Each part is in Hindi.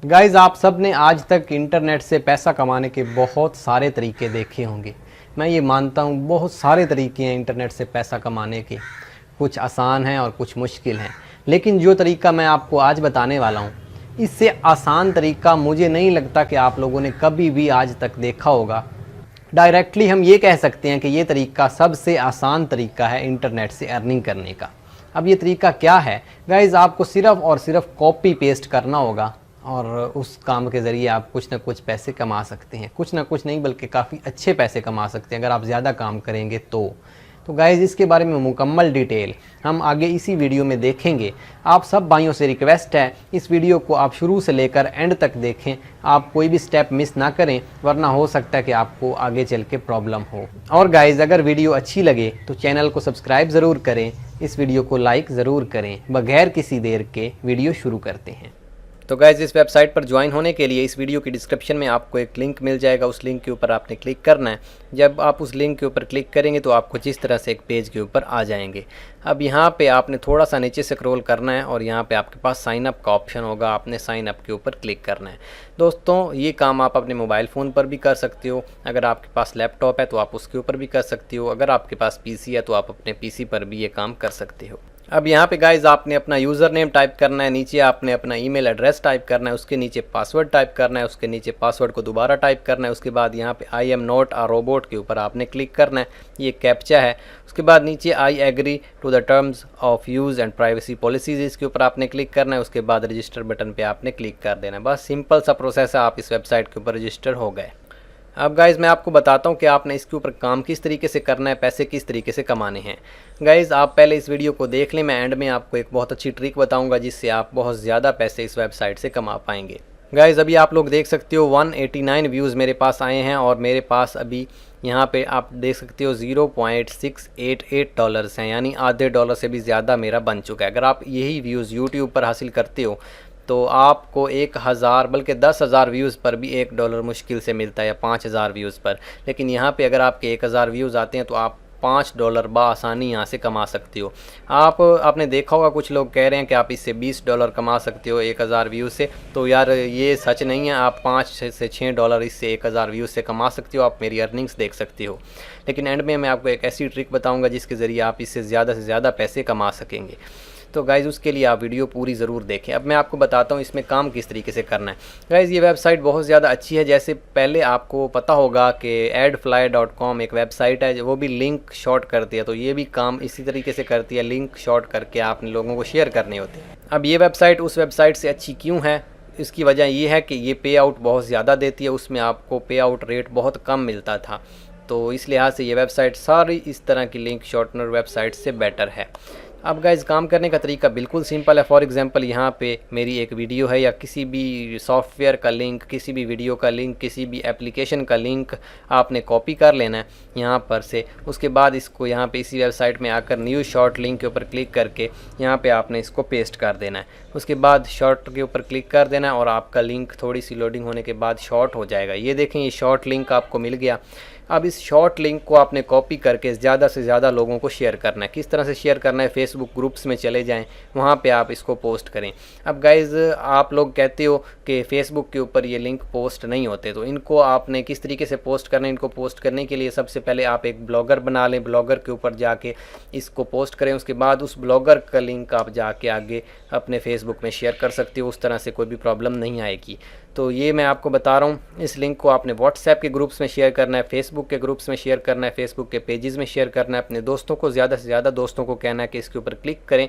गाइज़, आप सब ने आज तक इंटरनेट से पैसा कमाने के बहुत सारे तरीके देखे होंगे। मैं ये मानता हूँ बहुत सारे तरीके हैं इंटरनेट से पैसा कमाने के। कुछ आसान हैं और कुछ मुश्किल हैं, लेकिन जो तरीका मैं आपको आज बताने वाला हूँ, इससे आसान तरीका मुझे नहीं लगता कि आप लोगों ने कभी भी आज तक देखा होगा। डायरेक्टली हम ये कह सकते हैं कि ये तरीका सबसे आसान तरीका है इंटरनेट से अर्निंग करने का। अब ये तरीका क्या है गाइज़, आपको सिर्फ़ और सिर्फ कॉपी पेस्ट करना होगा और उस काम के ज़रिए आप कुछ ना कुछ पैसे कमा सकते हैं। कुछ ना कुछ नहीं, बल्कि काफ़ी अच्छे पैसे कमा सकते हैं अगर आप ज़्यादा काम करेंगे तो गाइज़, इसके बारे में मुकम्मल डिटेल हम आगे इसी वीडियो में देखेंगे। आप सब भाइयों से रिक्वेस्ट है, इस वीडियो को आप शुरू से लेकर एंड तक देखें। आप कोई भी स्टेप मिस ना करें, वरना हो सकता है कि आपको आगे चल के प्रॉब्लम हो। और गाइज़, अगर वीडियो अच्छी लगे तो चैनल को सब्सक्राइब ज़रूर करें, इस वीडियो को लाइक ज़रूर करें। बगैर किसी देर के वीडियो शुरू करते हैं। तो गाइज़, इस वेबसाइट पर ज्वाइन होने के लिए इस वीडियो की डिस्क्रिप्शन में आपको एक लिंक मिल जाएगा। उस लिंक के ऊपर आपने क्लिक करना है। जब आप उस लिंक के ऊपर क्लिक करेंगे तो आपको जिस तरह से एक पेज के ऊपर आ जाएंगे। अब यहाँ पे आपने थोड़ा सा नीचे स्क्रॉल करना है और यहाँ पे आपके पास साइन अप का ऑप्शन होगा। आपने साइन अप के ऊपर क्लिक करना है। दोस्तों, ये काम आप अपने मोबाइल फ़ोन पर भी कर सकते हो। अगर आपके पास लैपटॉप है तो आप उसके ऊपर भी कर सकते हो। अगर आपके पास पीसी है तो आप अपने पीसी पर भी ये काम कर सकते हो। अब यहाँ पे गाइज़, आपने अपना यूज़र नेम टाइप करना है, नीचे आपने अपना ईमेल एड्रेस टाइप करना है, उसके नीचे पासवर्ड टाइप करना है, उसके नीचे पासवर्ड को दोबारा टाइप करना है। उसके बाद यहाँ पे I am not a robot के ऊपर आपने क्लिक करना है, ये कैप्चा है। उसके बाद नीचे I agree to the terms of use and privacy policies, इसके ऊपर आपने क्लिक करना है। उसके बाद रजिस्टर बटन पर आपने क्लिक कर देना है। बस सिंपल सा प्रोसेस है, आप इस वेबसाइट के ऊपर रजिस्टर हो गए। अब गाइज़, मैं आपको बताता हूँ कि आपने इसके ऊपर काम किस तरीके से करना है, पैसे किस तरीके से कमाने हैं। गाइज़, आप पहले इस वीडियो को देख लें। मैं एंड में आपको एक बहुत अच्छी ट्रिक बताऊँगा जिससे आप बहुत ज़्यादा पैसे इस वेबसाइट से कमा पाएंगे। गाइज़, अभी आप लोग देख सकते हो 189 व्यूज़ मेरे पास आए हैं और मेरे पास अभी यहाँ पे आप देख सकते हो $0.688 हैं, यानी आधे डॉलर से भी ज़्यादा मेरा बन चुका है। अगर आप यही व्यूज़ यूट्यूब पर हासिल करते हो तो आपको 1000 बल्कि 10,000 व्यूज़ पर भी $1 मुश्किल से मिलता है, या 5000 व्यूज़ पर। लेकिन यहाँ पे अगर आपके 1000 व्यूज़ आते हैं तो आप $5 बआसानी यहाँ से कमा सकते हो। आपने देखा होगा कुछ लोग कह रहे हैं कि आप इससे $20 कमा सकते हो 1000 व्यूज़ से। तो यार, ये सच नहीं है। आप $5 से $6 इससे 1000 व्यूज़ से कमा सकते हो। आप मेरी अर्निंग्स देख सकते हो। लेकिन एंड में मैं आपको एक ऐसी ट्रिक बताऊँगा जिसके ज़रिए आप इससे ज़्यादा पैसे कमा सकेंगे। तो गाइज़, उसके लिए आप वीडियो पूरी ज़रूर देखें। अब मैं आपको बताता हूँ इसमें काम किस तरीके से करना है। गाइज़, ये वेबसाइट बहुत ज़्यादा अच्छी है। जैसे पहले आपको पता होगा कि adfly.com एक वेबसाइट है, वो भी लिंक शॉर्ट करती है। तो ये भी काम इसी तरीके से करती है, लिंक शॉर्ट करके आपने लोगों को शेयर करने होते हैं। अब ये वेबसाइट उस वेबसाइट से अच्छी क्यों है? इसकी वजह ये है कि ये पे आउट बहुत ज़्यादा देती है। उसमें आपको पे आउट रेट बहुत कम मिलता था। तो इस लिहाज से ये वेबसाइट सारी इस तरह की लिंक शॉर्टनर वेबसाइट से बेटर है। अब गाइज़, काम करने का तरीका बिल्कुल सिंपल है। फॉर एग्जांपल, यहाँ पे मेरी एक वीडियो है या किसी भी सॉफ्टवेयर का लिंक, किसी भी वीडियो का लिंक, किसी भी एप्लीकेशन का लिंक आपने कॉपी कर लेना है यहाँ पर से। उसके बाद इसको यहाँ पे इसी वेबसाइट में आकर न्यू शॉर्ट लिंक के ऊपर क्लिक करके यहाँ पे आपने इसको पेस्ट कर देना है। उसके बाद शॉर्ट के ऊपर क्लिक कर देना है और आपका लिंक थोड़ी सी लोडिंग होने के बाद शॉर्ट हो जाएगा। ये देखें, ये शॉर्ट लिंक आपको मिल गया। अब इस शॉर्ट लिंक को आपने कॉपी करके ज़्यादा से ज़्यादा लोगों को शेयर करना है। किस तरह से शेयर करना है? फेसबुक ग्रुप्स में चले जाएं, वहाँ पे आप इसको पोस्ट करें। अब गाइज़, आप लोग कहते हो कि फेसबुक के ऊपर ये लिंक पोस्ट नहीं होते, तो इनको आपने किस तरीके से पोस्ट करना है? इनको पोस्ट करने के लिए सबसे पहले आप एक ब्लॉगर बना लें। ब्लॉगर के ऊपर जाके इसको पोस्ट करें। उसके बाद उस ब्लॉगर का लिंक आप जाके आगे अपने फेसबुक में शेयर कर सकते हो। उस तरह से कोई भी प्रॉब्लम नहीं आएगी। तो ये मैं आपको बता रहा हूँ। इस लिंक को आपने व्हाट्सएप के ग्रुप्स में शेयर करना है, फेसबुक के ग्रुप्स में शेयर करना है, फेसबुक के पेजेस में शेयर करना है। अपने दोस्तों को, ज़्यादा से ज़्यादा दोस्तों को कहना है कि इसके ऊपर क्लिक करें।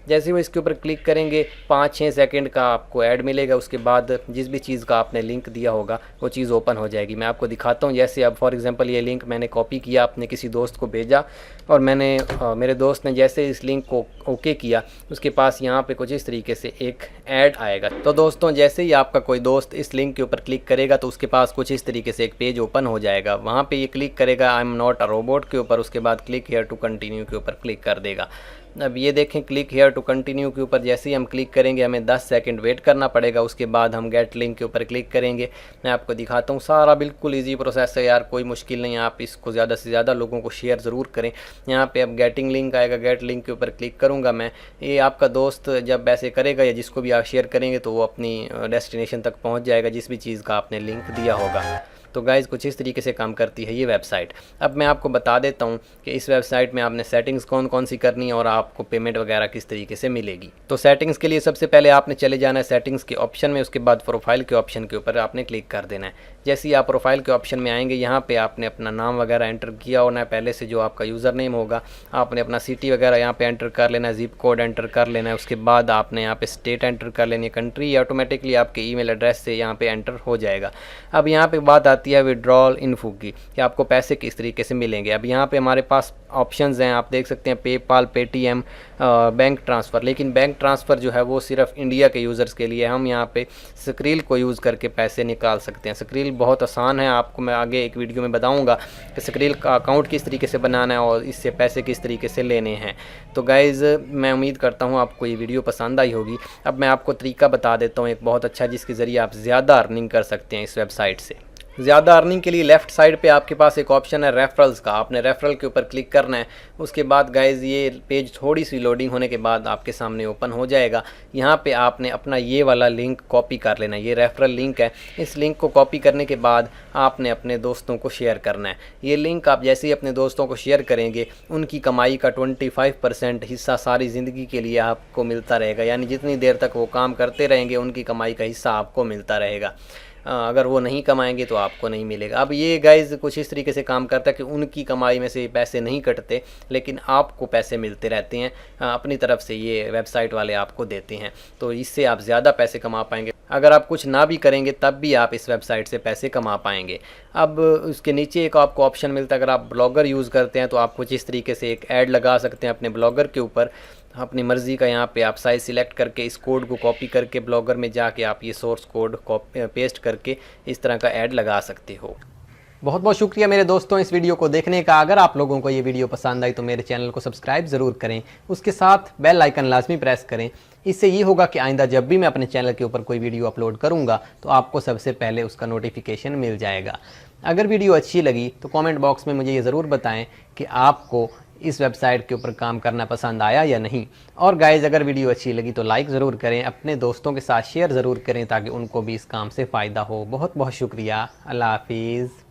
जैसे वो इसके ऊपर क्लिक करेंगे, 5-6 सेकंड का आपको ऐड मिलेगा। उसके बाद जिस भी चीज़ का आपने लिंक दिया होगा वो चीज़ ओपन हो जाएगी। मैं आपको दिखाता हूँ। जैसे अब फॉर एग्जांपल, ये लिंक मैंने कॉपी किया, अपने किसी दोस्त को भेजा और मेरे दोस्त ने जैसे इस लिंक को ओके किया, उसके पास यहाँ पे कुछ इस तरीके से एक ऐड आएगा। तो दोस्तों, जैसे ही आपका कोई दोस्त इस लिंक के ऊपर क्लिक करेगा तो उसके पास कुछ इस तरीके से एक पेज ओपन हो जाएगा। वहाँ पे ये क्लिक करेगा I am not a robot के ऊपर। उसके बाद क्लिक हियर टू कंटिन्यू के ऊपर क्लिक कर देगा। अब ये देखें क्लिक हेयर टू कंटिन्यू के ऊपर जैसे ही हम क्लिक करेंगे हमें 10 सेकंड वेट करना पड़ेगा, उसके बाद हम गेट लिंक के ऊपर क्लिक करेंगे। मैं आपको दिखाता हूँ, सारा बिल्कुल इजी प्रोसेस है यार, कोई मुश्किल नहीं है। आप इसको ज़्यादा से ज़्यादा लोगों को शेयर ज़रूर करें। यहाँ पे अब गेटिंग लिंक आएगा, गेट लिंक के ऊपर क्लिक करूँगा मैं। ये आपका दोस्त जब ऐसे करेगा या जिसको भी आप शेयर करेंगे तो वो अपनी डेस्टिनेशन तक पहुँच जाएगा जिस भी चीज़ का आपने लिंक दिया होगा। तो गाइज़ कुछ इस तरीके से काम करती है ये वेबसाइट। अब मैं आपको बता देता हूँ कि इस वेबसाइट में आपने सेटिंग्स कौन कौन सी करनी है और आपको पेमेंट वगैरह किस तरीके से मिलेगी। तो सेटिंग्स के लिए सबसे पहले आपने चले जाना है सेटिंग्स के ऑप्शन में, उसके बाद प्रोफाइल के ऑप्शन के ऊपर आपने क्लिक कर देना है। जैसे ही आप प्रोफाइल के ऑप्शन में आएंगे, यहाँ पे आपने अपना नाम वगैरह एंटर किया होना है पहले से, जो आपका यूज़र नेम होगा। आपने अपना सिटी वगैरह यहाँ पे एंटर कर लेना है, जिप कोड एंटर कर लेना है। उसके बाद आपने यहाँ पे स्टेट एंटर कर लेनी है, कंट्री ऑटोमेटिकली आपके ईमेल एड्रेस से यहाँ पे एंटर हो जाएगा। अब यहाँ पे बात आती है विड्रॉल इन्फो की कि आपको पैसे किस तरीके से मिलेंगे। अब यहाँ पे हमारे पास ऑप्शंस हैं, आप देख सकते हैं पेपाल, पेटीएम, बैंक ट्रांसफ़र। लेकिन बैंक ट्रांसफ़र जो है वो सिर्फ इंडिया के यूज़र्स के लिए। हम यहाँ पे स्क्रील को यूज़ करके पैसे निकाल सकते हैं। स्क्रील बहुत आसान है, आपको मैं आगे एक वीडियो में बताऊंगा कि स्क्रील का अकाउंट किस तरीके से बनाना है और इससे पैसे किस तरीके से लेने हैं। तो गाइज़ मैं उम्मीद करता हूँ आपको ये वीडियो पसंद आई होगी। अब मैं आपको तरीका बता देता हूँ एक बहुत अच्छा, जिसके ज़रिए आप ज़्यादा अर्निंग कर सकते हैं इस वेबसाइट से। ज़्यादा अर्निंग के लिए लेफ़्ट साइड पे आपके पास एक ऑप्शन है रेफरल्स का, आपने रेफरल के ऊपर क्लिक करना है। उसके बाद गाइज़ ये पेज थोड़ी सी लोडिंग होने के बाद आपके सामने ओपन हो जाएगा। यहाँ पे आपने अपना ये वाला लिंक कॉपी कर लेना है, ये रेफरल लिंक है। इस लिंक को कॉपी करने के बाद आपने अपने दोस्तों को शेयर करना है। ये लिंक आप जैसे ही अपने दोस्तों को शेयर करेंगे, उनकी कमाई का 25% हिस्सा सारी ज़िंदगी के लिए आपको मिलता रहेगा। यानी जितनी देर तक वो काम करते रहेंगे उनकी कमाई का हिस्सा आपको मिलता रहेगा। अगर वो नहीं कमाएंगे तो आपको नहीं मिलेगा। अब ये गाइज़ कुछ इस तरीके से काम करता है कि उनकी कमाई में से पैसे नहीं कटते, लेकिन आपको पैसे मिलते रहते हैं, अपनी तरफ से ये वेबसाइट वाले आपको देते हैं। तो इससे आप ज़्यादा पैसे कमा पाएंगे। अगर आप कुछ ना भी करेंगे तब भी आप इस वेबसाइट से पैसे कमा पाएंगे। अब उसके नीचे एक आपको ऑप्शन मिलता है, अगर आप ब्लॉगर यूज़ करते हैं तो आप कुछ इस तरीके से एक ऐड लगा सकते हैं अपने ब्लॉगर के ऊपर। अपनी मर्ज़ी का यहाँ पे आप साइज़ सिलेक्ट करके इस कोड को कॉपी करके ब्लॉगर में जाके आप ये सोर्स कोड पेस्ट करके इस तरह का ऐड लगा सकते हो। बहुत बहुत शुक्रिया मेरे दोस्तों इस वीडियो को देखने का। अगर आप लोगों को ये वीडियो पसंद आई तो मेरे चैनल को सब्सक्राइब ज़रूर करें, उसके साथ बेल आइकन लाजमी प्रेस करें। इससे ये होगा कि आइंदा जब भी मैं अपने चैनल के ऊपर कोई वीडियो अपलोड करूँगा तो आपको सबसे पहले उसका नोटिफिकेशन मिल जाएगा। अगर वीडियो अच्छी लगी तो कमेंट बॉक्स में मुझे ये ज़रूर बताएं कि आपको इस वेबसाइट के ऊपर काम करना पसंद आया या नहीं। और गाइज़ अगर वीडियो अच्छी लगी तो लाइक ज़रूर करें, अपने दोस्तों के साथ शेयर ज़रूर करें ताकि उनको भी इस काम से फ़ायदा हो। बहुत बहुत शुक्रिया। अल्लाह हाफिज़।